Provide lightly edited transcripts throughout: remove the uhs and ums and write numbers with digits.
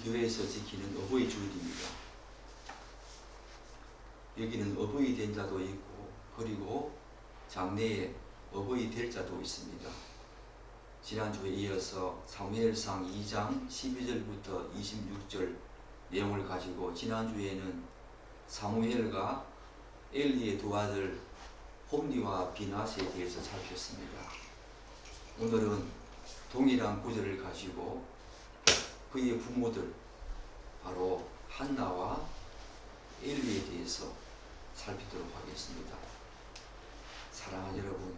교회에서 지키는 어버이 주일입니다. 여기는 어버이 된 자도 있고 그리고 장래에 어버이 될 자도 있습니다. 지난주에 이어서 사무엘상 2장 12절부터 26절 내용을 가지고 지난주에는 사무엘과 엘리의 두 아들 홈니와 비나스에 대해서 살폈습니다. 오늘은 동일한 구절을 가지고 그의 부모들 바로 한나와 엘리에 대해서 살피도록 하겠습니다. 사랑하는 여러분,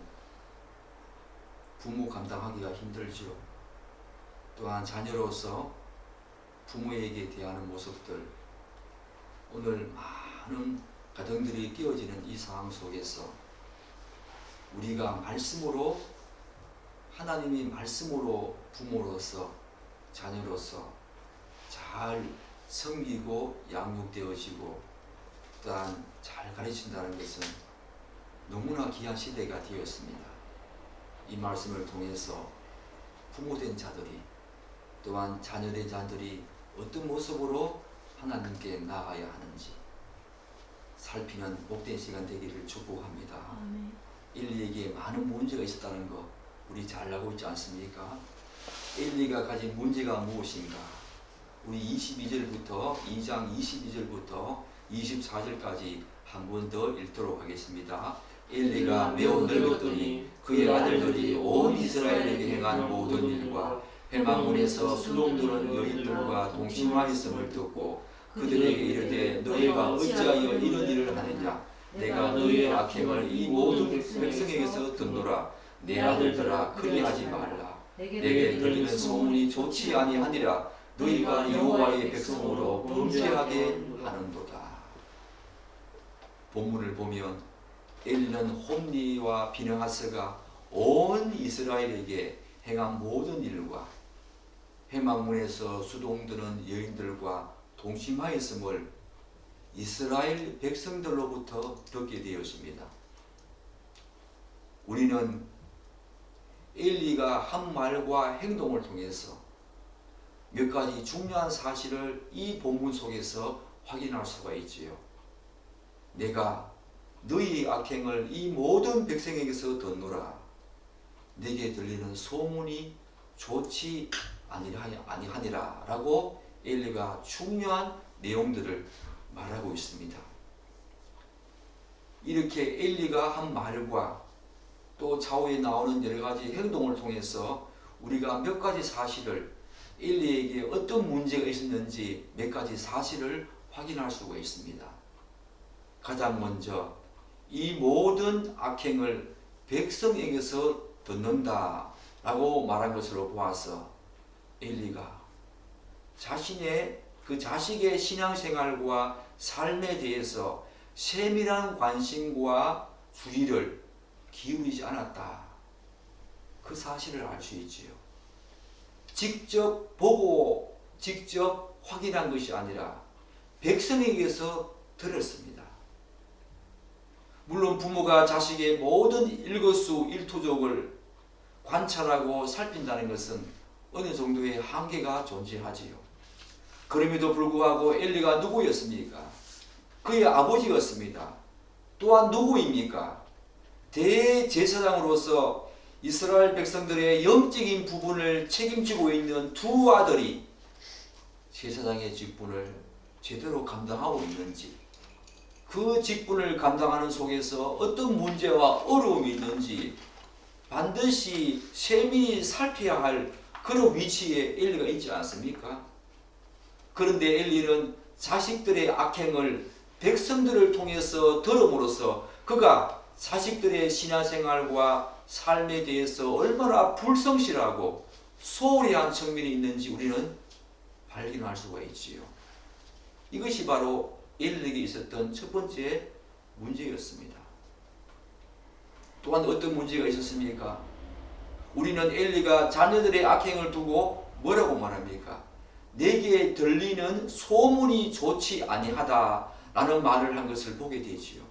부모 감당하기가 힘들죠. 또한 자녀로서 부모에게 대하는 모습들, 오늘 많은 가정들이 깨어지는 이 상황 속에서 우리가 말씀으로, 하나님이 말씀으로 부모로서 자녀로서 잘 섬기고 양육되어지고 또한 잘 가르친다는 것은 너무나 귀한 시대가 되었습니다. 이 말씀을 통해서 부모된 자들이 또한 자녀된 자들이 어떤 모습으로 하나님께 나아가야 하는지 살피는 복된 시간 되기를 축복합니다. 엘리에게 많은 문제가 있었다는 것 우리 잘 알고 있지 않습니까? 엘리가 가진 문제가 무엇인가? 우리 22절부터 2장 22절부터 24절까지 한 번 더 읽도록 하겠습니다. 엘리가 매우 늙었더니 그의 아들들이 온 이스라엘에게 행한 모든 일과 회막문에서 수동드는 여인들과 동침하였음을 듣고 그들에게 이르되 너희가 어찌하여 이런 일을 하느냐? 내가 너희의 악행을 이 모든 백성에게서 듣노라. 내 아들들아 그리하지 말라. 내게 들리는 소문이 좋지 아니하니라. 너희가 여호와의 백성으로 범죄하게 하는도다. 본문을 보면 엘리는 홈니와 비느하스가 온 이스라엘에게 행한 모든 일과 회막문에서 수동드는 여인들과 동침하였음을 이스라엘 백성들로부터 듣게 되었습니다. 우리는 엘리가 한 말과 행동을 통해서 몇 가지 중요한 사실을 이 본문 속에서 확인할 수가 있지요. 내가 너희 악행을 이 모든 백성에게서 듣노라. 내게 들리는 소문이 좋지 아니하니라 라고 엘리가 중요한 내용들을 말하고 있습니다. 이렇게 엘리가 한 말과 또 좌우에 나오는 여러 가지 행동을 통해서 우리가 몇 가지 사실을 엘리에게 어떤 문제가 있었는지 몇 가지 사실을 확인할 수가 있습니다. 가장 먼저 이 모든 악행을 백성에게서 듣는다 라고 말한 것으로 보아서 엘리가 자신의 그 자식의 신앙생활과 삶에 대해서 세밀한 관심과 주의를 기울이지 않았다. 그 사실을 알 수 있지요. 직접 보고 직접 확인한 것이 아니라 백성에게서 들었습니다. 물론 부모가 자식의 모든 일거수일투족을 관찰하고 살핀다는 것은 어느 정도의 한계가 존재하지요. 그럼에도 불구하고 엘리가 누구였습니까? 그의 아버지였습니다. 또한 누구입니까? 대제사장으로서 이스라엘 백성들의 영적인 부분을 책임지고 있는 두 아들이 제사장의 직분을 제대로 감당하고 있는지, 그 직분을 감당하는 속에서 어떤 문제와 어려움이 있는지 반드시 세밀히 살펴야 할 그런 위치에 엘리가 있지 않습니까? 그런데 엘리는 자식들의 악행을 백성들을 통해서 들음으로써 그가 자식들의 신앙생활과 삶에 대해서 얼마나 불성실하고 소홀히 한 측면이 있는지 우리는 발견할 수가 있지요. 이것이 바로 엘리에게 있었던 첫 번째 문제였습니다. 또한 어떤 문제가 있었습니까? 우리는 엘리가 자녀들의 악행을 두고 뭐라고 말합니까? 내게 들리는 소문이 좋지 아니하다라는 말을 한 것을 보게 되지요.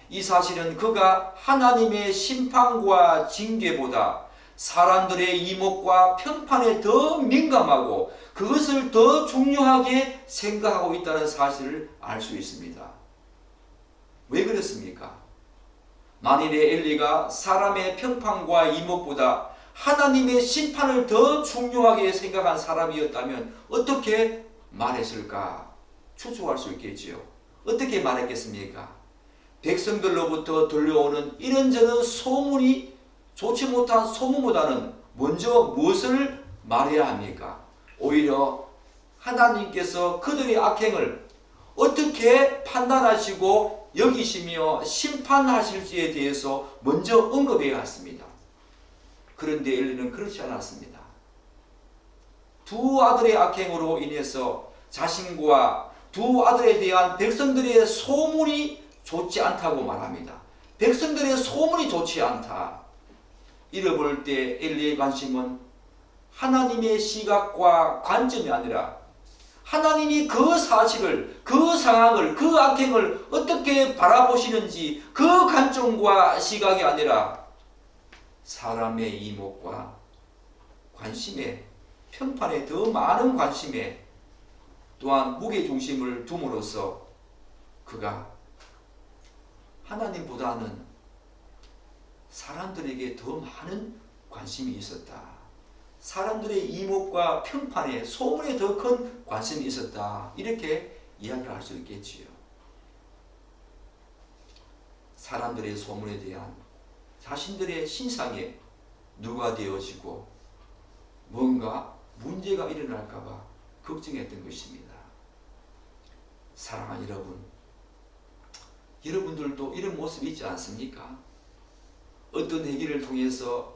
이 사실은 그가 하나님의 심판과 징계보다 사람들의 이목과 평판에 더 민감하고 그것을 더 중요하게 생각하고 있다는 사실을 알 수 있습니다. 왜 그렇습니까? 만일에 엘리가 사람의 평판과 이목보다 하나님의 심판을 더 중요하게 생각한 사람이었다면 어떻게 말했을까? 추측할 수 있겠지요. 어떻게 말했겠습니까? 백성들로부터 들려오는 이런저런 소문이 좋지 못한 소문보다는 먼저 무엇을 말해야 합니까? 오히려 하나님께서 그들의 악행을 어떻게 판단하시고 여기시며 심판하실지에 대해서 먼저 언급해야 했습니다. 그런데 엘리는 그렇지 않았습니다. 두 아들의 악행으로 인해서 자신과 두 아들에 대한 백성들의 소문이 좋지 않다고 말합니다. 백성들의 소문이 좋지 않다. 이를 볼 때 엘리의 관심은 하나님의 시각과 관점이 아니라 하나님이 그 사실을, 그 상황을, 그 악행을 어떻게 바라보시는지 그 관점과 시각이 아니라 사람의 이목과 관심에, 평판에 더 많은 관심에 또한 무게중심을 둠으로써 그가 하나님보다는 사람들에게 더 많은 관심이 있었다. 사람들의 이목과 평판에, 소문에 더 큰 관심이 있었다. 이렇게 이야기를 할 수 있겠지요. 사람들의 소문에 대한 자신들의 신상에 누가 되어지고 뭔가 문제가 일어날까봐 걱정했던 것입니다. 사랑하는 여러분, 여러분들도 이런 모습이 있지 않습니까? 어떤 행위를 통해서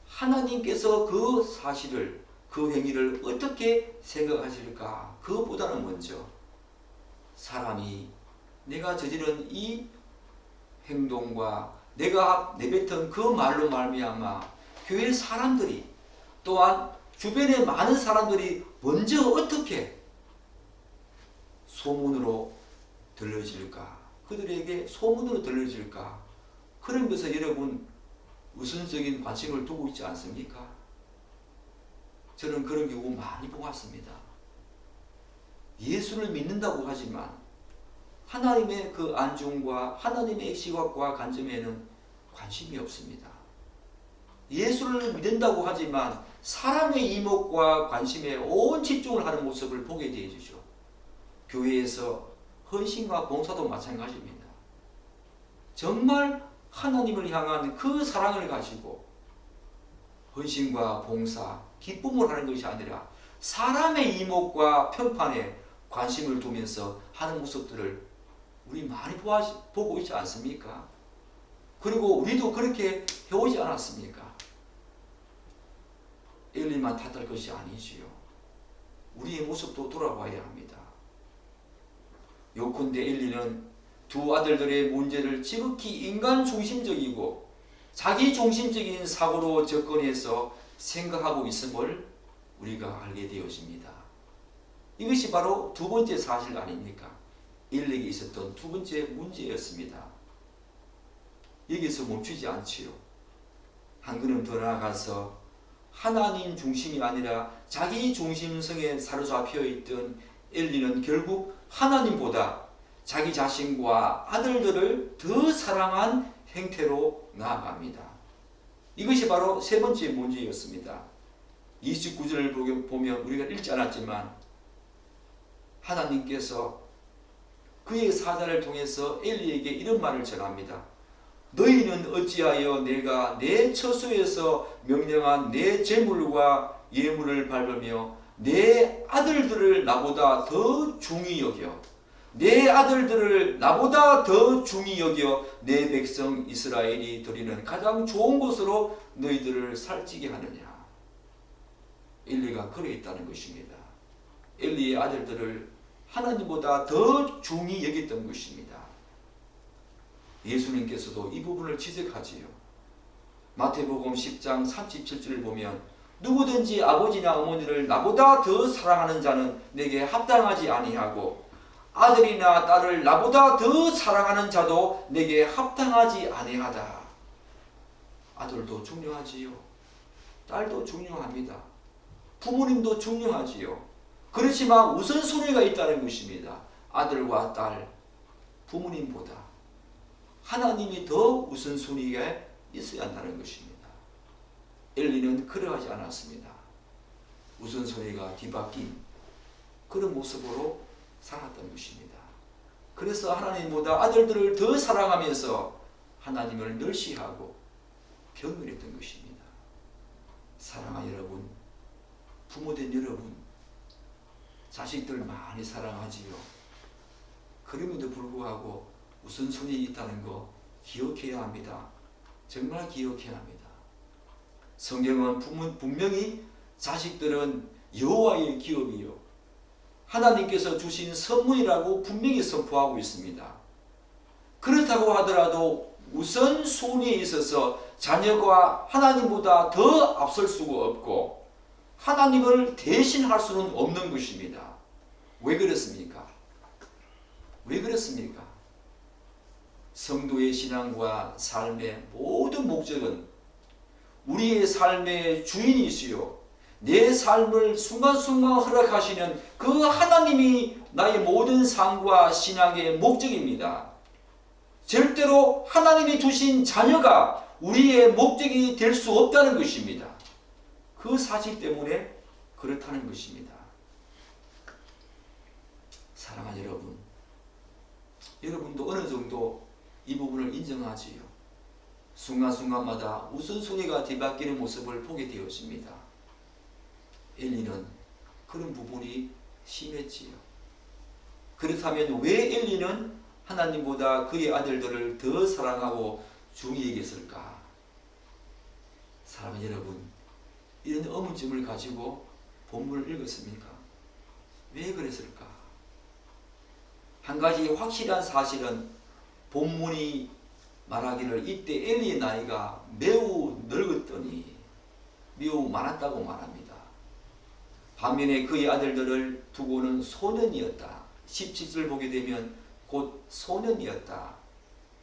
하나님께서 그 사실을, 그 행위를 어떻게 생각하실까? 그것보다는 먼저 사람이 내가 저지른 이 행동과 내가 내뱉은 그 말로 말미암아 교회 사람들이 또한 주변의 많은 사람들이 먼저 어떻게 소문으로 들려질까? 그들에게 소문으로 들려질까? 그런 것에 여러분 우선적인 관심을 두고 있지 않습니까? 저는 그런 경우 많이 보았습니다. 예수를 믿는다고 하지만 하나님의 그 안중과 하나님의 시각과 관점에는 관심이 없습니다. 예수를 믿는다고 하지만 사람의 이목과 관심에 온 집중을 하는 모습을 보게 되어지죠. 교회에서 헌신과 봉사도 마찬가지입니다. 정말 하나님을 향한 그 사랑을 가지고 헌신과 봉사, 기쁨을 하는 것이 아니라 사람의 이목과 평판에 관심을 두면서 하는 모습들을 우리 많이 보고 있지 않습니까? 그리고 우리도 그렇게 해오지 않았습니까? 엘리만 탓할 것이 아니지요. 우리의 모습도 돌아봐야 합니다. 요컨대 엘리는 두 아들들의 문제를 지극히 인간 중심적이고 자기 중심적인 사고로 접근해서 생각하고 있음을 우리가 알게 되어집니다. 이것이 바로 두 번째 사실 아닙니까? 엘리에게 있었던 두 번째 문제였습니다. 여기서 멈추지 않지요. 한 걸음 더 나아가서 하나님 중심이 아니라 자기 중심성에 사로잡혀 있던 엘리는 결국 하나님보다 자기 자신과 아들들을 더 사랑한 행태로 나아갑니다. 이것이 바로 세 번째 문제였습니다. 29절을 보면 우리가 읽지 않았지만 하나님께서 그의 사자를 통해서 엘리에게 이런 말을 전합니다. 너희는 어찌하여 내가 내 처소에서 명령한 내 제물과 예물을 밟으며 내 아들들을 나보다 더 중히 여겨 내 아들들을 나보다 더 중히 여겨 내 백성 이스라엘이 드리는 가장 좋은 것으로 너희들을 살찌게 하느냐. 엘리가 그래 있다는 것입니다. 엘리의 아들들을 하나님보다 더 중히 여겼던 것입니다. 예수님께서도 이 부분을 지적하지요. 마태복음 10장 37절을 보면 누구든지 아버지나 어머니를 나보다 더 사랑하는 자는 내게 합당하지 아니하고 아들이나 딸을 나보다 더 사랑하는 자도 내게 합당하지 아니하다. 아들도 중요하지요. 딸도 중요합니다. 부모님도 중요하지요. 그렇지만 우선순위가 있다는 것입니다. 아들과 딸, 부모님보다 하나님이 더 우선순위가 있어야 한다는 것입니다. 엘리는 그러하지 않았습니다. 우선순위가 뒤바뀐 그런 모습으로 살았던 것입니다. 그래서 하나님보다 아들들을 더 사랑하면서 하나님을 멸시하고 경멸했던 것입니다. 사랑하는 여러분, 부모된 여러분, 자식들 많이 사랑하지요. 그럼에도 불구하고 우선순위 있다는 거 기억해야 합니다. 정말 기억해야 합니다. 성경은 분명히 자식들은 여호와의 기업이요, 하나님께서 주신 선물이라고 분명히 선포하고 있습니다. 그렇다고 하더라도 우선순위에 있어서 자녀가 하나님보다 더 앞설 수가 없고 하나님을 대신할 수는 없는 것입니다. 왜 그렇습니까? 왜 그렇습니까? 성도의 신앙과 삶의 모든 목적은 우리의 삶의 주인이시요, 내 삶을 순간순간 허락하시는 그 하나님이 나의 모든 삶과 신앙의 목적입니다. 절대로 하나님이 두신 자녀가 우리의 목적이 될 수 없다는 것입니다. 그 사실 때문에 그렇다는 것입니다. 사랑하는 여러분, 여러분도 어느 정도 이 부분을 인정하지요. 순간순간마다 우선순위가 뒤바뀌는 모습을 보게 되었습니다. 엘리는 그런 부분이 심했지요. 그렇다면 왜 엘리는 하나님보다 그의 아들들을 더 사랑하고 중히 여겼을까? 사랑하는 여러분, 이런 의문점을 가지고 본문을 읽었습니까? 왜 그랬을까? 한 가지 확실한 사실은 본문이 말하기를 이때 엘리의 나이가 매우 늙었더니 매우 많았다고 말합니다. 반면에 그의 아들들을 두고는 소년이었다. 17절 보게 되면 곧 소년이었다.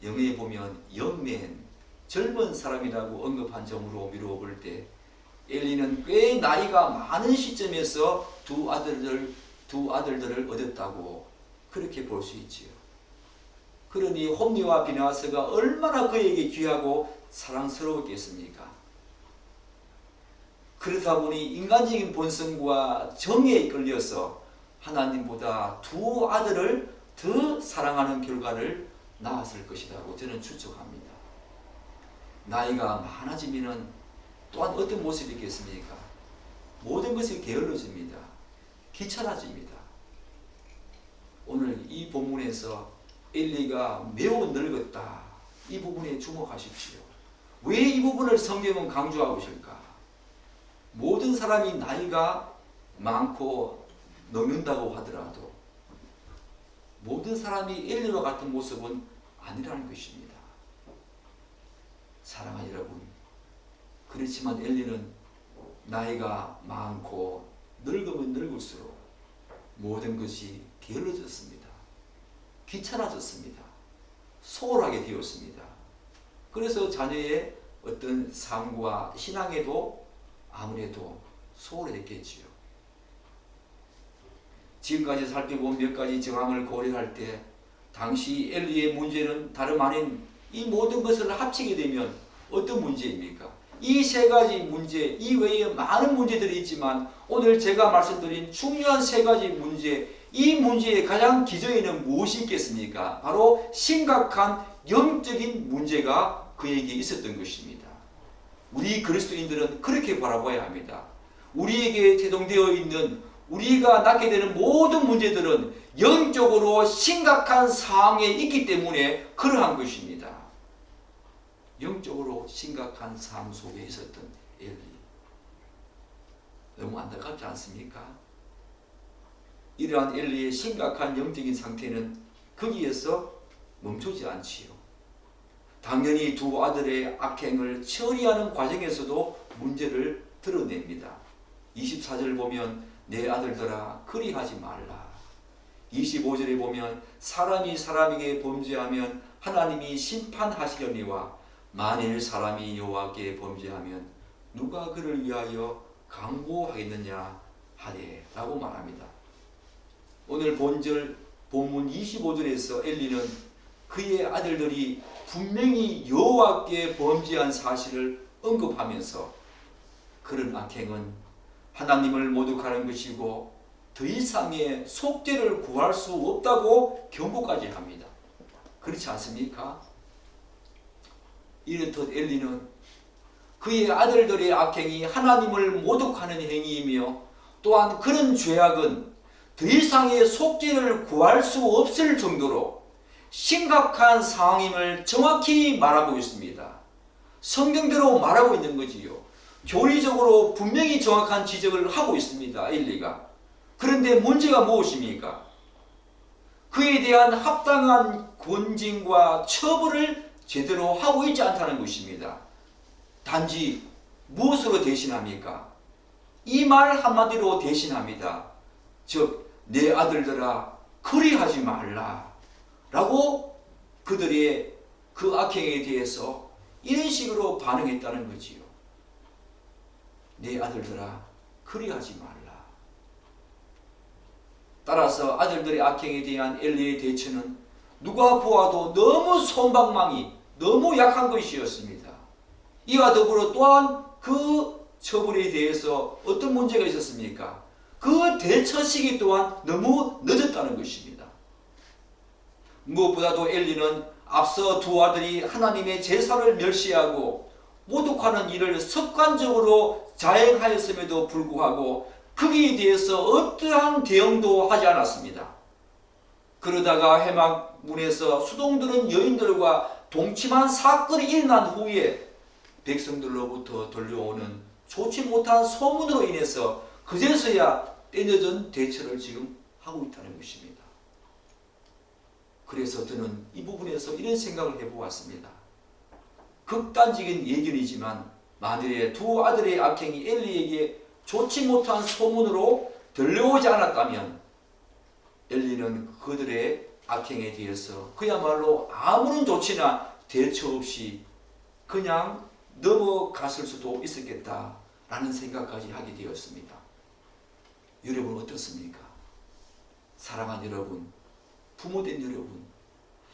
영어에 보면 영맨, 젊은 사람이라고 언급한 점으로 미루어 볼 때 엘리는 꽤 나이가 많은 시점에서 두 아들들을 얻었다고 그렇게 볼 수 있지요. 그러니 홈리와 비나스가 얼마나 그에게 귀하고 사랑스러웠겠습니까? 그렇다 보니 인간적인 본성과 정의에 끌려서 하나님보다 두 아들을 더 사랑하는 결과를 낳았을 것이라고 저는 추측합니다. 나이가 많아지면 또한 어떤 모습이 있겠습니까? 모든 것이 게을러집니다. 귀찮아집니다. 오늘 이 본문에서 엘리가 매우 늙었다, 이 부분에 주목하십시오. 왜 이 부분을 성경은 강조하고 있을까? 모든 사람이 나이가 많고 늙는다고 하더라도 모든 사람이 엘리와 같은 모습은 아니라는 것입니다. 사랑하는 여러분, 그렇지만 엘리는 나이가 많고 늙으면 늙을수록 모든 것이 게을러졌습니다. 귀찮아졌습니다. 소홀하게 되었습니다. 그래서 자녀의 어떤 삶과 신앙에도 아무래도 소홀했겠지요. 지금까지 살펴본 몇 가지 정황을 고려할 때 당시 엘리의 문제는 다름 아닌 이 모든 것을 합치게 되면 어떤 문제입니까? 이 세 가지 문제 이외에 많은 문제들이 있지만 오늘 제가 말씀드린 중요한 세 가지 문제, 이 문제의 가장 기저에는 무엇이 있겠습니까? 바로 심각한 영적인 문제가 그에게 있었던 것입니다. 우리 그리스도인들은 그렇게 바라봐야 합니다. 우리에게 제동되어 있는, 우리가 낳게 되는 모든 문제들은 영적으로 심각한 상황에 있기 때문에 그러한 것입니다. 영적으로 심각한 삶 속에 있었던 엘리, 너무 안타깝지 않습니까? 이러한 엘리의 심각한 영적인 상태는 거기에서 멈추지 않지요. 당연히 두 아들의 악행을 처리하는 과정에서도 문제를 드러냅니다. 24절 보면 내 아들들아 그리하지 말라. 25절에 보면 사람이 사람에게 범죄하면 하나님이 심판하시려니와 만일 사람이 여호와께 범죄하면 누가 그를 위하여 강구하겠느냐 하되 라고 말합니다. 오늘 본문 25절에서 엘리는 그의 아들들이 분명히 여호와께 범죄한 사실을 언급하면서 그런 악행은 하나님을 모독하는 것이고 더 이상의 속죄를 구할 수 없다고 경고까지 합니다. 그렇지 않습니까? 이렇듯 엘리는 그의 아들들의 악행이 하나님을 모독하는 행위이며 또한 그런 죄악은 더 이상의 속죄를 구할 수 없을 정도로 심각한 상황임을 정확히 말하고 있습니다. 성경대로 말하고 있는 거지요. 교리적으로 분명히 정확한 지적을 하고 있습니다. 엘리가. 그런데 문제가 무엇입니까? 그에 대한 합당한 권징과 처벌을 제대로 하고 있지 않다는 것입니다. 단지 무엇으로 대신합니까? 이 말 한마디로 대신합니다. 즉, 내 아들들아 그리하지 말라 라고 그들의 그 악행에 대해서 이런 식으로 반응했다는 거지요. 내 아들들아 그리하지 말라. 따라서 아들들의 악행에 대한 엘리의 대처는 누가 보아도 너무 솜방망이, 너무 약한 것이었습니다. 이와 더불어 또한 그 처벌에 대해서 어떤 문제가 있었습니까? 그 대처 시기 또한 너무 늦었다는 것입니다. 무엇보다도 엘리는 앞서 두 아들이 하나님의 제사를 멸시하고 모독하는 일을 습관적으로 자행하였음에도 불구하고 거기에 대해서 어떠한 대응도 하지 않았습니다. 그러다가 회막문에서 수동드는 여인들과 동침한 사건이 일어난 후에 백성들로부터 들려오는 좋지 못한 소문으로 인해서 그제서야 때늦은 대처를 지금 하고 있다는 것입니다. 그래서 저는 이 부분에서 이런 생각을 해보았습니다. 극단적인 예견이지만 만일에 두 아들의 악행이 엘리에게 좋지 못한 소문으로 들려오지 않았다면 엘리는 그들의 악행에 대해서 그야말로 아무런 조치나 대처 없이 그냥 넘어갔을 수도 있었겠다라는 생각까지 하게 되었습니다. 여러분 어떻습니까? 사랑하는 여러분, 부모된 여러분,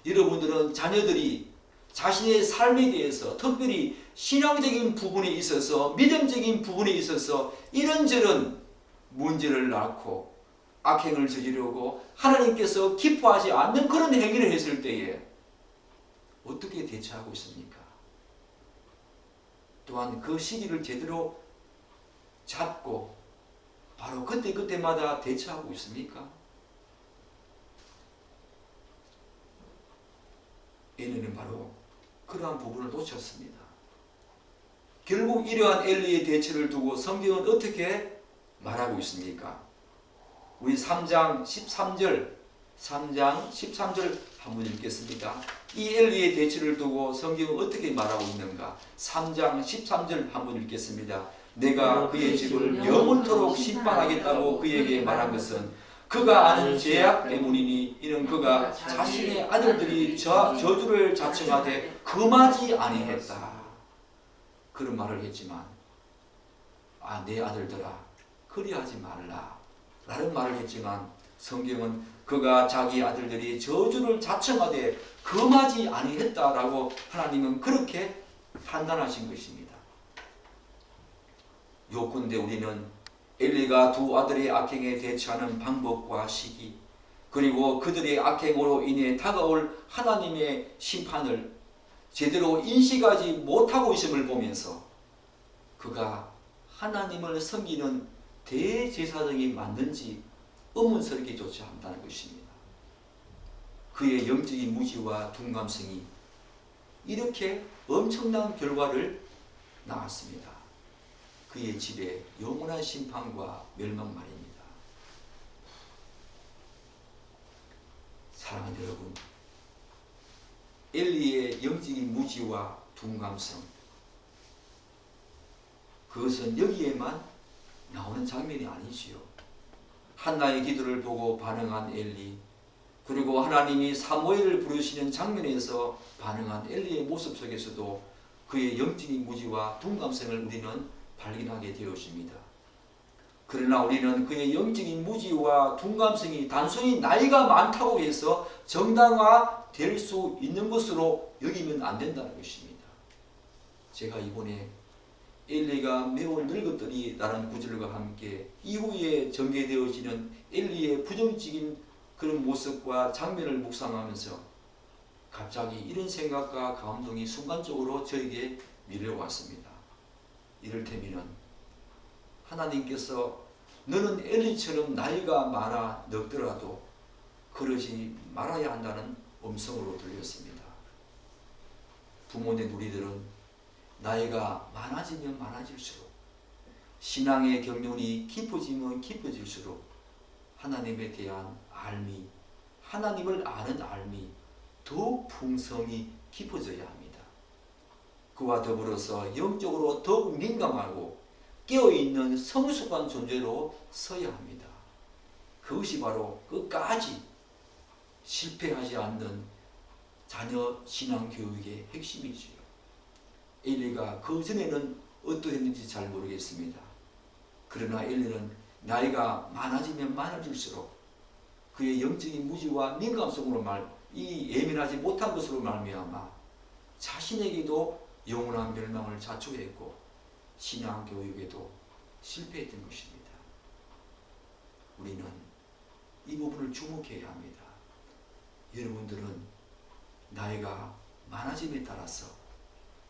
여러분들은 자녀들이 자신의 삶에 대해서 특별히 신앙적인 부분에 있어서 믿음적인 부분에 있어서 이런저런 문제를 낳고 악행을 저지르고 하나님께서 기뻐하지 않는 그런 행위를 했을 때에 어떻게 대처하고 있습니까? 또한 그 시기를 제대로 잡고 바로 그때마다 대처하고 있습니까? 엘리는 바로 그러한 부분을 놓쳤습니다. 결국 이러한 엘리의 대처를 두고 성경은 어떻게 말하고 있습니까? 우리 3장 13절 한번 읽겠습니다. 이 엘리의 대처를 두고 성경은 어떻게 말하고 있는가? 3장 13절 한번 읽겠습니다. 내가 그의 집을 영원토록 심판하겠다고 그에게 말한 것은 그가 아는 죄악 때문이니 이는 그가 자신의 아들들이 저주를 자청하되 금하지 아니했다. 그런 말을 했지만 내 아들들아 그리하지 말라 라는 말을 했지만 성경은 그가 자기 아들들이 저주를 자청하되 금하지 아니했다라고 하나님은 그렇게 판단하신 것입니다. 요컨대 우리는 엘리가 두 아들의 악행에 대처하는 방법과 시기 그리고 그들의 악행으로 인해 다가올 하나님의 심판을 제대로 인식하지 못하고 있음을 보면서 그가 하나님을 섬기는 대제사장이 맞는지 의문스럽게조차 한다는 것입니다. 그의 영적인 무지와 둔감성이 이렇게 엄청난 결과를 낳았습니다. 그의 집에 영원한 심판과 멸망 말입니다. 사랑하는 여러분, 엘리의 영적인 무지와 둔감성 그것은 여기에만 나오는 장면이 아니지요. 한나의 기도를 보고 반응한 엘리 그리고 하나님이 사무엘을 부르시는 장면에서 반응한 엘리의 모습 속에서도 그의 영적인 무지와 둔감성을 우리는 발견하게 되어집니다. 그러나 우리는 그의 영적인 무지와 둔감성이 단순히 나이가 많다고 해서 정당화될 수 있는 것으로 여기면 안 된다는 것입니다. 제가 이번에 엘리가 매우 늙었더니 라는 구절과 함께 이후에 전개되어지는 엘리의 부정적인 그런 모습과 장면을 묵상하면서 갑자기 이런 생각과 감동이 순간적으로 저에게 밀려왔습니다. 이를테면 하나님께서 너는 엘리처럼 나이가 많아 늙더라도 그러지 말아야 한다는 음성으로 들렸습니다. 부모님 우리들은 나이가 많아지면 많아질수록 신앙의 경륜이 깊어지면 깊어질수록 하나님에 대한 알미, 하나님을 아는 알미 더욱 풍성히 깊어져야 합니다. 그와 더불어서 영적으로 더욱 민감하고 깨어있는 성숙한 존재로 서야 합니다. 그것이 바로 끝까지 실패하지 않는 자녀 신앙교육의 핵심이지요. 엘리가 그 전에는 어떠했는지 잘 모르겠습니다. 그러나 엘리는 나이가 많아지면 많아질수록 그의 영적인 무지와 민감성으로 이 예민하지 못한 것으로 말미암아 자신에게도 영원한 멸망을 자초했고 신앙교육에도 실패했던 것입니다. 우리는 이 부분을 주목해야 합니다. 여러분들은 나이가 많아짐에 따라서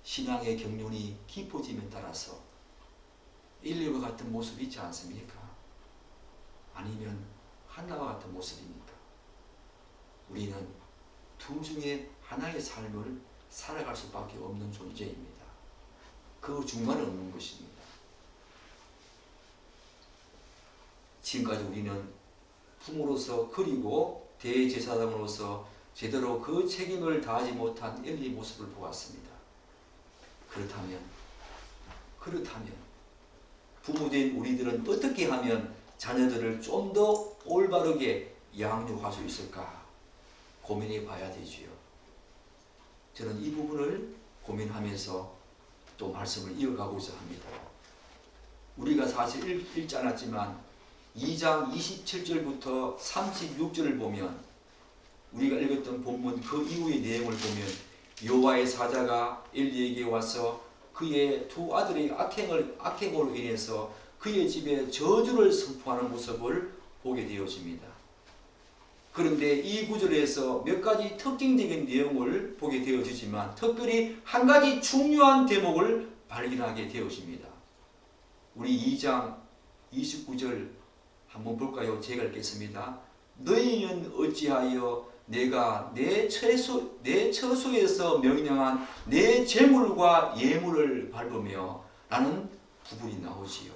신앙의 경륜이 깊어짐에 따라서 엘리와 같은 모습이 있지 않습니까? 아니면 한나와 같은 모습입니까? 우리는 둘 중에 하나의 삶을 살아갈 수밖에 없는 존재입니다. 그 중간에 없는 것입니다. 지금까지 우리는 부모로서 그리고 대제사장으로서 제대로 그 책임을 다하지 못한 엘리 모습을 보았습니다. 그렇다면 부모된 우리들은 어떻게 하면 자녀들을 좀 더 올바르게 양육할 수 있을까 고민해 봐야 되지요. 저는 이 부분을 고민하면서 또 말씀을 이어가고자 합니다. 우리가 사실 읽지 않았지만 2장 27절부터 36절을 보면 우리가 읽었던 본문 그 이후의 내용을 보면 여호와의 사자가 엘리에게 와서 그의 두 아들의 악행으로 인해서 그의 집에 저주를 선포하는 모습을 보게 되어집니다. 그런데 이 구절에서 몇 가지 특징적인 내용을 보게 되어지지만 특별히 한 가지 중요한 대목을 발견하게 되어집니다. 우리 2장 29절 한번 볼까요? 제가 읽겠습니다. 너희는 어찌하여 내가 내 처소에서 명령한 내 제물과 예물을 밟으며 라는 부분이 나오지요.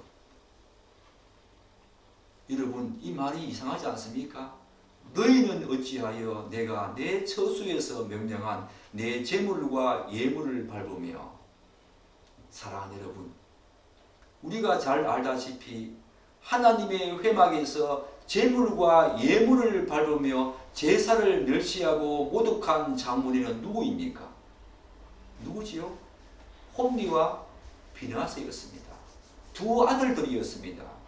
여러분 이 말이 이상하지 않습니까? 너희는 어찌하여 내가 내 처소에서 명령한 내 제물과 예물을 밟으며. 사랑하는 여러분, 우리가 잘 알다시피 하나님의 회막에서 제물과 예물을 밟으며 제사를 멸시하고 모독한 장본인은 누구입니까? 누구지요? 홈리와 비느하스였습니다. 두 아들들이었습니다.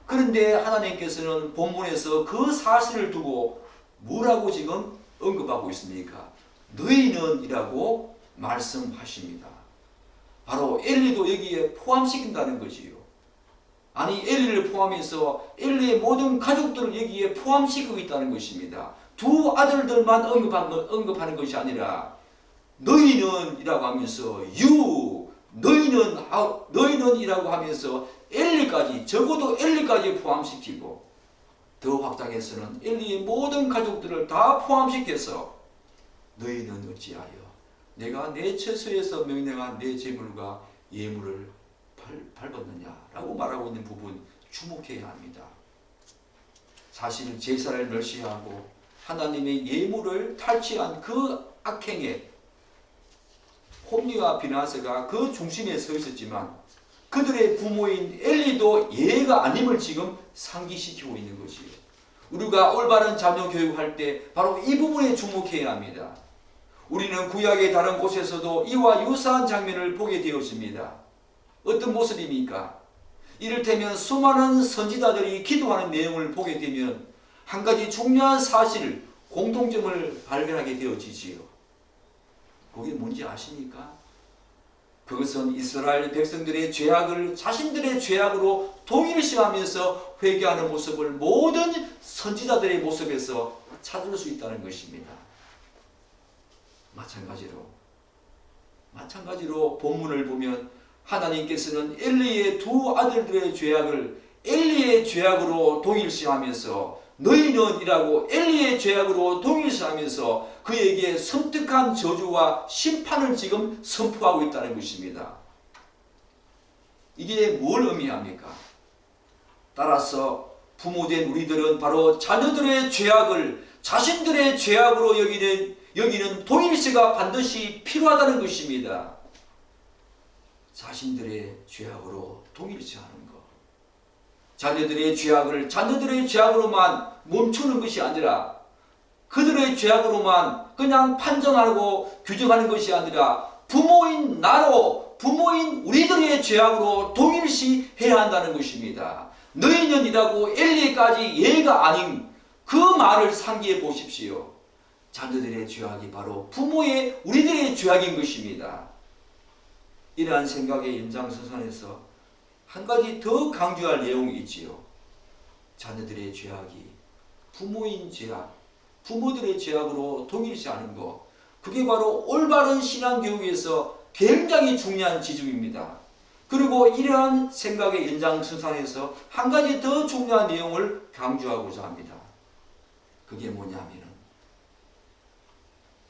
그런데 하나님께서는 본문에서 그 사실을 두고 뭐라고 지금 언급하고 있습니까? 너희는 이라고 말씀하십니다. 바로 엘리도 여기에 포함시킨다는 것이요. 아니 엘리를 포함해서 엘리의 모든 가족들을 여기에 포함시키고 있다는 것입니다. 두 아들들만 언급하는 것이 아니라 너희는 이라고 하면서 너희는 이라고 하면서 엘리까지, 적어도 엘리까지 포함시키고 더 확장해서는 엘리의 모든 가족들을 다 포함시켜서 너희는 어찌하여 내가 내 처소에서 명령한 내 제물과 예물을 밟았느냐라고 말하고 있는 부분 주목해야 합니다. 사실 제사를 멸시하고 하나님의 예물을 탈취한 그 악행에 홈리와 비느하스가 그 중심에 서 있었지만 그들의 부모인 엘리도 예가 아님을 지금 상기시키고 있는 것이에요. 우리가 올바른 자녀 교육할 때 바로 이 부분에 주목해야 합니다. 우리는 구약의 다른 곳에서도 이와 유사한 장면을 보게 되었습니다. 어떤 모습입니까? 이를테면 수많은 선지자들이 기도하는 내용을 보게 되면 한 가지 중요한 사실, 공통점을 발견하게 되어지지요. 그게 뭔지 아십니까? 그것은 이스라엘 백성들의 죄악을 자신들의 죄악으로 동일시하면서 회개하는 모습을 모든 선지자들의 모습에서 찾을 수 있다는 것입니다. 마찬가지로 본문을 보면 하나님께서는 엘리의 두 아들들의 죄악을 엘리의 죄악으로 동일시하면서 너희는 이라고 엘리의 죄악으로 동일시하면서 그에게 섬뜩한 저주와 심판을 지금 선포하고 있다는 것입니다. 이게 뭘 의미합니까? 따라서 부모된 우리들은 바로 자녀들의 죄악을 자신들의 죄악으로 여기는 동일시가 반드시 필요하다는 것입니다. 자신들의 죄악으로 동일시하는 것. 자녀들의 죄악을 자녀들의 죄악으로만 멈추는 것이 아니라 그들의 죄악으로만 그냥 판정하고 규정하는 것이 아니라 부모인 나로 부모인 우리들의 죄악으로 동일시해야 한다는 것입니다. 너희는 이라고 엘리까지 예가 아닌 그 말을 상기해 보십시오. 자녀들의 죄악이 바로 부모의 우리들의 죄악인 것입니다. 이러한 생각의 연장선상에서 한 가지 더 강조할 내용이 있지요. 자녀들의 죄악이 부모인 죄악, 부모들의 죄악으로 동일시하는 것, 그게 바로 올바른 신앙교육에서 굉장히 중요한 지점입니다. 그리고 이러한 생각의 연장선상에서 한 가지 더 중요한 내용을 강조하고자 합니다. 그게 뭐냐면은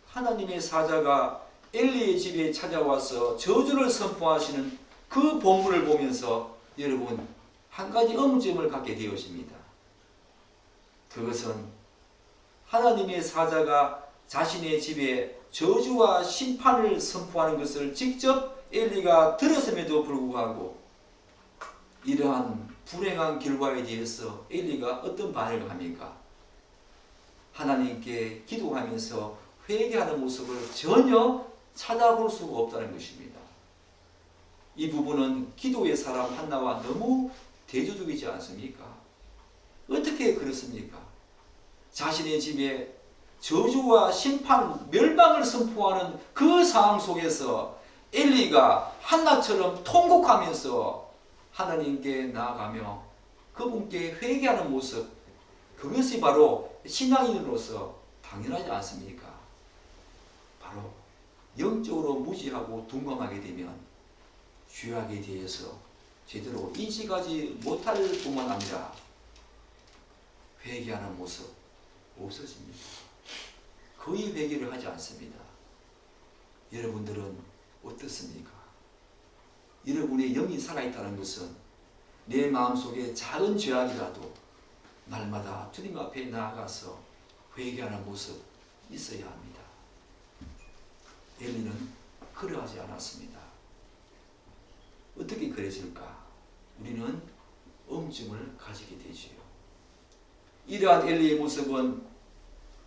하나님의 사자가 엘리의 집에 찾아와서 저주를 선포하시는 그 본문을 보면서 여러분 한 가지 의문점을 갖게 되어집니다. 그것은 하나님의 사자가 자신의 집에 저주와 심판을 선포하는 것을 직접 엘리가 들었음에도 불구하고 이러한 불행한 결과에 대해서 엘리가 어떤 반응을 합니까? 하나님께 기도하면서 회개하는 모습을 전혀 찾아볼 수가 없다는 것입니다. 이 부분은 기도의 사람 한나와 너무 대조적이지 않습니까? 어떻게 그렇습니까? 자신의 집에 저주와 심판, 멸망을 선포하는 그 상황 속에서 엘리가 한나처럼 통곡하면서 하나님께 나아가며 그분께 회개하는 모습, 그것이 바로 신앙인으로서 당연하지 않습니까? 바로 영적으로 무지하고 둔감하게 되면 죄악에 대해서 제대로 인식하지 못할 뿐만 아니라 회개하는 모습 없어집니다. 거의 회개를 하지 않습니다. 여러분들은 어떻습니까? 여러분의 영이 살아있다는 것은 내 마음속에 작은 죄악이라도 날마다 주님 앞에 나아가서 회개하는 모습 있어야 합니다. 엘리는 그러하지 않았습니다. 어떻게 그랬을까? 우리는 엄증을 가지게 되지요. 이러한 엘리의 모습은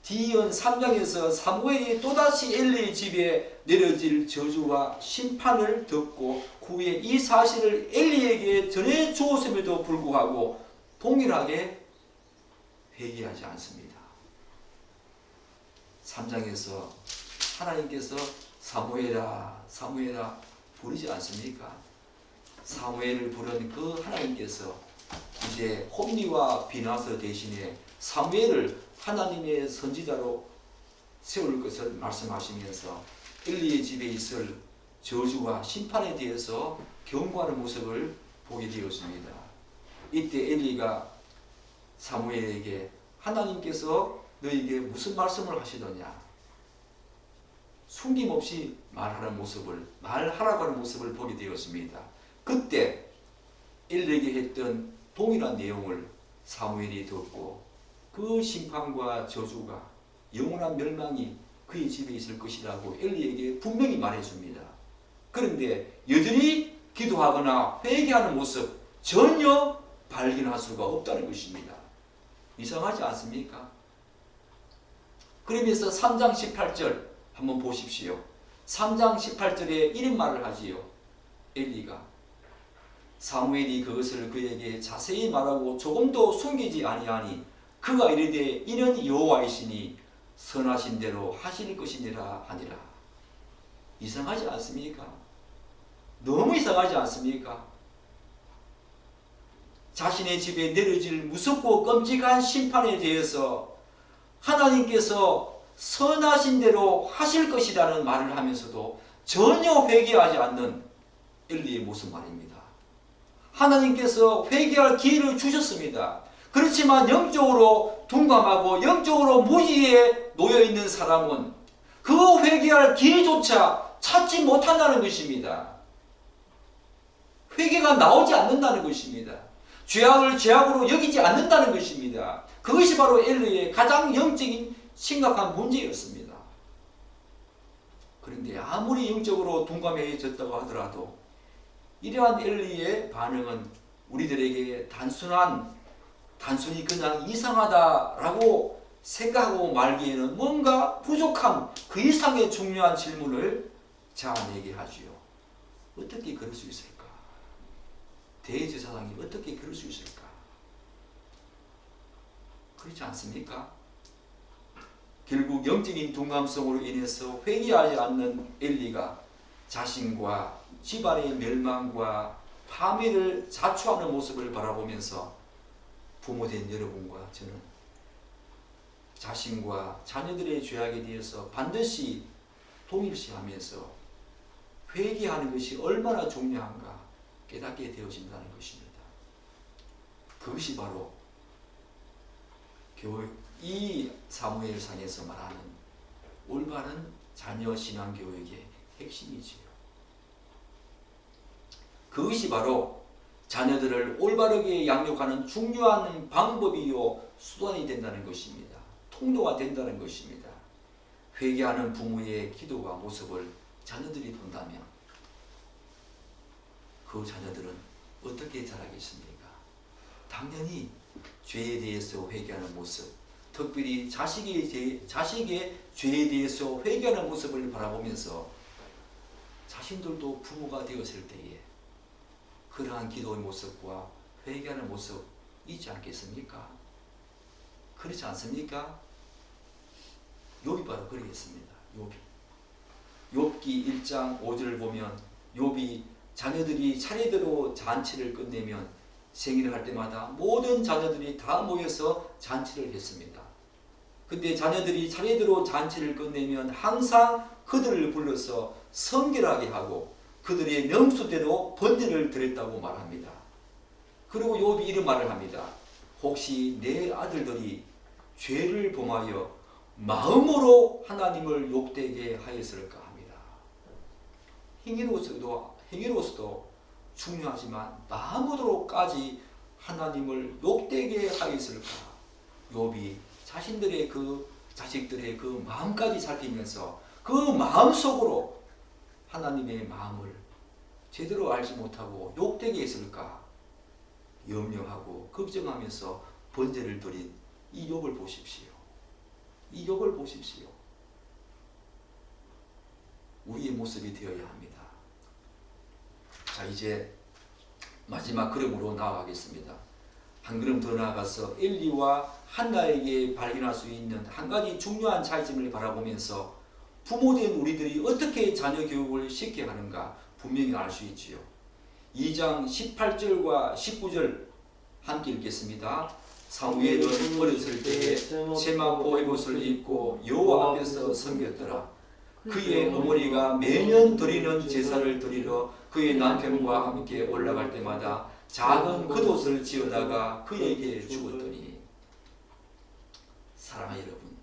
뒤이은 3장에서 사무엘이 또다시 엘리의 집에 내려질 저주와 심판을 듣고 그 후에 이 사실을 엘리에게 전해 주었음에도 불구하고 동일하게 회개하지 않습니다. 3장에서 하나님께서 사무엘아 사무엘아 부르지 않습니까? 사무엘을 부른 그 하나님께서 이제 홈리와 비나서 대신에 사무엘을 하나님의 선지자로 세울 것을 말씀하시면서 엘리의 집에 있을 저주와 심판에 대해서 경고하는 모습을 보게 되었습니다. 이때 엘리가 사무엘에게 하나님께서 너에게 무슨 말씀을 하시더냐? 숨김없이 말하라고 하는 모습을 보게 되었습니다. 그때 엘리에게 했던 동일한 내용을 사무엘이 듣고 그 심판과 저주가 영원한 멸망이 그의 집에 있을 것이라고 엘리에게 분명히 말해줍니다. 그런데 여전히 기도하거나 회개하는 모습 전혀 발견할 수가 없다는 것입니다. 이상하지 않습니까? 그러면서 3장 18절 한번 보십시오. 3장 18절에 이런 말을 하지요. 엘리가 사무엘이 그것을 그에게 자세히 말하고 조금도 숨기지 아니하니 그가 이르되 이는 여호와이시니 선하신 대로 하실 것이니라 하니라. 이상하지 않습니까? 너무 이상하지 않습니까? 자신의 집에 내려질 무섭고 끔찍한 심판에 대해서 하나님께서 선하신 대로 하실 것이라는 말을 하면서도 전혀 회개하지 않는 엘리의 모습 말입니다. 하나님께서 회개할 기회를 주셨습니다. 그렇지만 영적으로 둔감하고 영적으로 무지에 놓여있는 사람은 그 회개할 기회조차 찾지 못한다는 것입니다. 회개가 나오지 않는다는 것입니다. 죄악을 죄악으로 여기지 않는다는 것입니다. 그것이 바로 엘리의 가장 영적인 심각한 문제였습니다. 그런데 아무리 영적으로 둔감해졌다고 하더라도 이러한 엘리의 반응은 우리들에게 단순히 그냥 이상하다라고 생각하고 말기에는 뭔가 부족한 그 이상의 중요한 질문을 자아내게 하지요. 어떻게 그럴 수 있을까? 대제사장이 어떻게 그럴 수 있을까? 그렇지 않습니까? 결국 영적인 둔감성으로 인해서 회개하지 않는 엘리가 자신과 집안의 멸망과 파멸을 자초하는 모습을 바라보면서 부모된 여러분과 저는 자신과 자녀들의 죄악에 대해서 반드시 동일시하면서 회개하는 것이 얼마나 중요한가 깨닫게 되어진다는 것입니다. 그것이 바로 이 사무엘상에서 말하는 올바른 자녀 신앙 교육의 핵심이지요. 그것이 바로 자녀들을 올바르게 양육하는 중요한 방법이요 수단이 된다는 것입니다. 통로가 된다는 것입니다. 회개하는 부모의 기도와 모습을 자녀들이 본다면 그 자녀들은 어떻게 자라겠습니까? 당연히 죄에 대해서 회개하는 모습, 특별히 자식의 죄에 대해서 회개하는 모습을 바라보면서 자신들도 부모가 되었을 때에 그러한 기도의 모습과 회개하는 모습 있지 않겠습니까? 그렇지 않습니까? 욥이 바로 그러겠습니다. 욥기 1장 5절을 보면 욥이 자녀들이 차례대로 잔치를 끝내면 생일을 할 때마다 모든 자녀들이 다 모여서 잔치를 했습니다. 근데 자녀들이 차례대로 잔치를 끝내면 항상 그들을 불러서 성결하게 하고 그들의 명수대로 번제를 드렸다고 말합니다. 그리고 욥이 이런 말을 합니다. 혹시 내 아들들이 죄를 범하여 마음으로 하나님을 욕되게 하였을까 합니다. 행위로서도 중요하지만 마음으로까지 하나님을 욕되게 하였을까? 욥이 자신들의 그 자식들의 그 마음까지 살피면서 그 마음속으로 하나님의 마음을 제대로 알지 못하고 욕되게 했을까 염려하고 걱정하면서 번제를 드린 이 욥을 보십시오. 이 욥을 보십시오. 우리의 모습이 되어야 합니다. 자, 이제 마지막 걸음으로 나아가겠습니다. 한 걸음 더 나아가서 엘리와 한나에게 발견할 수 있는 한 가지 중요한 차이점을 바라보면서 부모된 우리들이 어떻게 자녀 교육을 시켜야 하는가 분명히 알 수 있지요. 2장 18절과 19절 함께 읽겠습니다. 사무엘은 어렸을 때에 세마포 에봇을 입고 여호와 앞에서 섬겼더라. 그의 어머니가 매년 드리는 제사를 드리러 그의 남편과 함께 올라갈 때마다 작은 겉옷을 지어다가 그에게 주었더니. 사랑하는 여러분,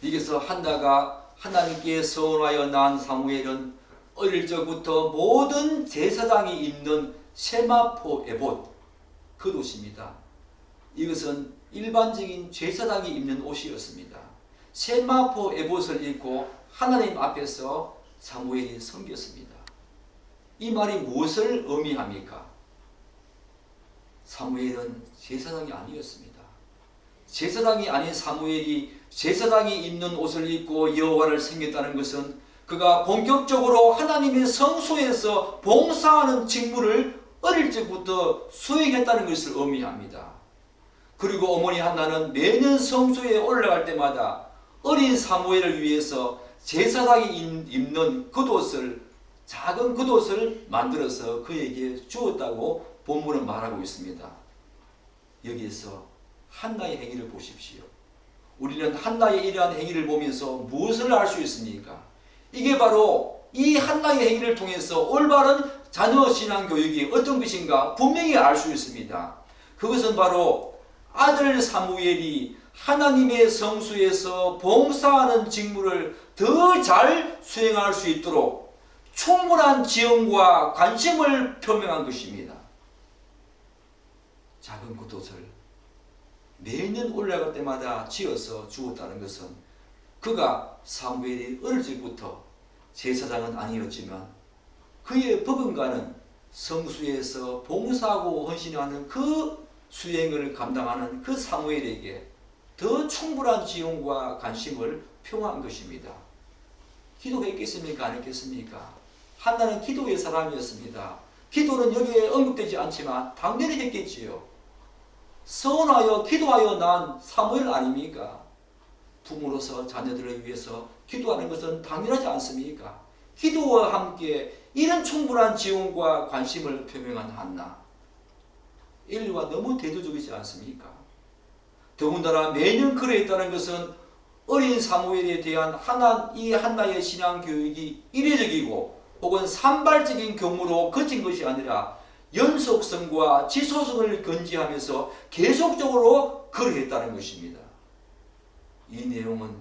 여기서 한나가 하나님께 서원하여 낳은 사무엘은 어릴 적부터 모든 제사장이 입는 세마포 에봇 겉옷입니다. 이것은 일반적인 제사장이 입는 옷이었습니다. 세마포 에봇을 입고 하나님 앞에서 사무엘이 섬겼습니다. 이 말이 무엇을 의미합니까? 사무엘은 제사장이 아니었습니다. 제사장이 아닌 사무엘이 제사장이 입는 옷을 입고 여호와를 섬겼다는 것은 그가 본격적으로 하나님의 성소에서 봉사하는 직무를 어릴 적부터 수행했다는 것을 의미합니다. 그리고 어머니 한나는 매년 성소에 올라갈 때마다 어린 사무엘을 위해서 제사장이 입는 겉옷을, 작은 겉옷을 만들어서 그에게 주었다고 본문은 말하고 있습니다. 여기에서 한나의 행위를 보십시오. 우리는 한나의 이러한 행위를 보면서 무엇을 알 수 있습니까? 이게 바로 이 한나의 행위를 통해서 올바른 자녀 신앙 교육이 어떤 것인가 분명히 알 수 있습니다. 그것은 바로 아들 사무엘이 하나님의 성수에서 봉사하는 직무를 더 잘 수행할 수 있도록 충분한 지원과 관심을 표명한 것입니다. 작은 겉옷을 매년 올라갈 때마다 지어서 주었다는 것은 그가 사무엘이 어릴 적부터 제사장은 아니었지만 그의 버금가는 성수에서 봉사하고 헌신하는 그 수행을 감당하는 그 사무엘에게 더 충분한 지원과 관심을 표한 것입니다. 기도했겠습니까? 안 했겠습니까? 한나는 기도의 사람이었습니다. 기도는 여기에 언급되지 않지만 당연히 했겠지요. 선하여 기도하여 난 사무엘 아닙니까? 부모로서 자녀들을 위해서 기도하는 것은 당연하지 않습니까? 기도와 함께 이런 충분한 지원과 관심을 표명한 한나. 인류와 너무 대조적이지 않습니까? 더군다나 매년 그러했다는 것은 어린 사무엘에 대한 이 한나의 신앙 교육이 이례적이고 혹은 산발적인 경우로 그친 것이 아니라 연속성과 지속성을 견지하면서 계속적으로 그러했다는 것입니다. 이 내용은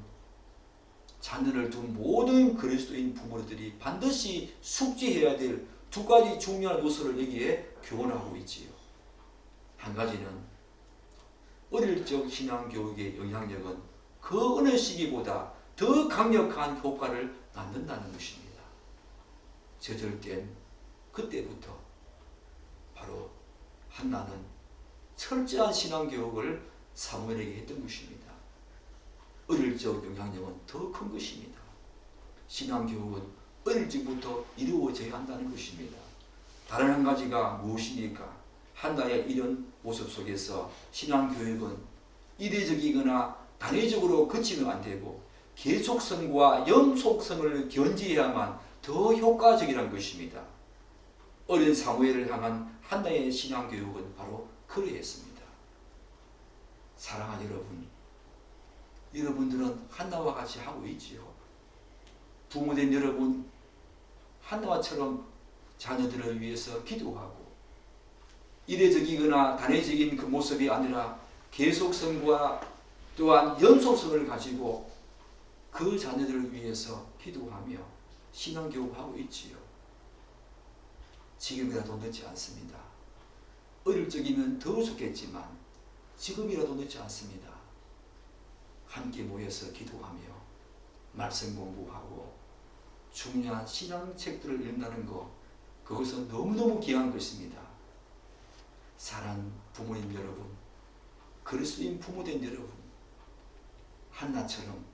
자녀를 둔 모든 그리스도인 부모들이 반드시 숙지해야 될 두 가지 중요한 요소를 여기에 교훈하고 있지요. 한 가지는 어릴 적 신앙 교육의 영향력은 그 어느 시기보다 더 강력한 효과를 낳는다는 것입니다. 저절된 그때부터 바로 한나는 철저한 신앙 교육을 사무엘에게 했던 것입니다. 어릴 적 영향력은 더 큰 것입니다. 신앙 교육은 어릴 적부터 이루어져야 한다는 것입니다. 다른 한 가지가 무엇입니까? 한나의 이런 모습 속에서 신앙 교육은 이례적이거나 단회적으로 그치면 안 되고 계속성과 연속성을 견지해야만 더 효과적이라는 것입니다. 어린 사무엘을 향한 한나의 신앙 교육은 바로 그러했습니다. 사랑하는 여러분, 여러분들은 한나와 같이 하고 있지요. 부모된 여러분, 한나와처럼 자녀들을 위해서 기도하고 이례적이거나 단회적인 그 모습이 아니라 계속성과 또한 연속성을 가지고 그 자녀들을 위해서 기도하며 신앙교육하고 있지요. 지금이라도 늦지 않습니다. 어릴 적이면 더 좋겠지만 지금이라도 늦지 않습니다. 함께 모여서 기도하며 말씀 공부하고 중요한 신앙책들을 읽는다는 것, 그것은 너무너무 귀한 것입니다. 사랑하는 부모님 여러분, 그리스도인 부모된 여러분, 한나처럼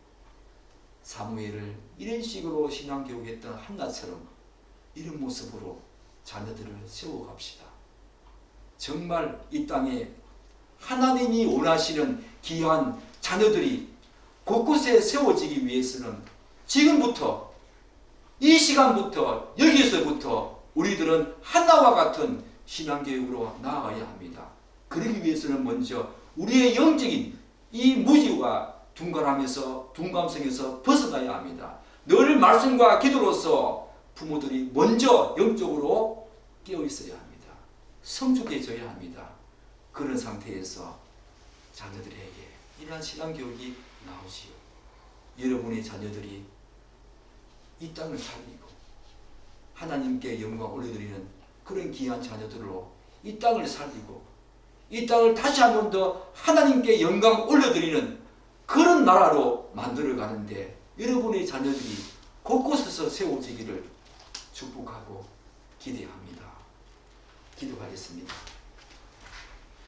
사무엘을 이런 식으로 신앙교육했던 한나처럼 이런 모습으로 자녀들을 세워갑시다. 정말 이 땅에 하나님이 원하시는 귀한 자녀들이 곳곳에 세워지기 위해서는 지금부터 이 시간부터 여기서부터 우리들은 한나와 같은 신앙교육으로 나아가야 합니다. 그러기 위해서는 먼저 우리의 영적인 이 무지와 둔감성에서 벗어나야 합니다. 늘 말씀과 기도로서 부모들이 먼저 영적으로 깨어 있어야 합니다. 성숙해져야 합니다. 그런 상태에서 자녀들에게 이러한 신앙교육이 나오지요. 여러분의 자녀들이 이 땅을 살리고 하나님께 영광 올려드리는 그런 귀한 자녀들로 이 땅을 살리고 이 땅을 다시 한 번 더 하나님께 영광 올려드리는 그런 나라로 만들어가는데 여러분의 자녀들이 곳곳에서 세워지기를 축복하고 기대합니다. 기도하겠습니다.